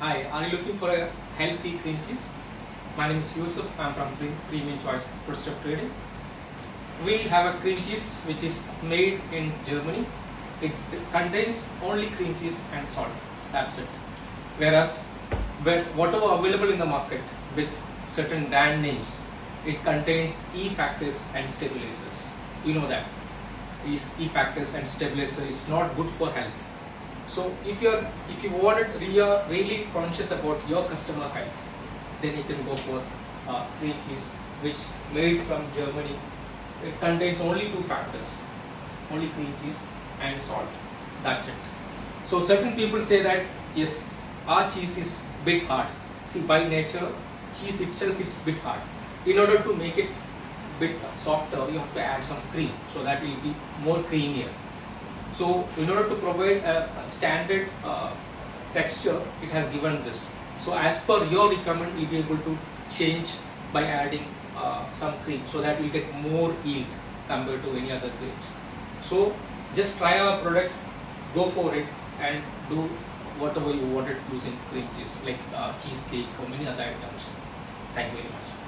Hi, are you looking for a healthy cream cheese? My name is Yusuf. I'm from Premium Choice Food Stuff Trading. We have a cream cheese which is made in Germany. It contains only cream cheese and salt. That's it. Whereas, whatever available in the market with certain brand names, it contains E factors and stabilizers. You know that. These E factors and stabilizer is not good for health. So if you are really conscious about your customer health, then you can go for cream cheese which made from Germany. It contains only two factors, only cream cheese and salt. That's it. So certain people say that yes, our cheese is bit hard. See, by nature, cheese itself is bit hard. In order to make it bit softer, you have to add some cream, so that will be more creamier. So in order to provide a standard texture, it has given this. So as per your requirement, you'll be able to change by adding some cream, so that will get more yield compared to any other creams. So just try our product, go for it, and do whatever you wanted using cream cheese, like cheesecake or many other items. Thank you very much.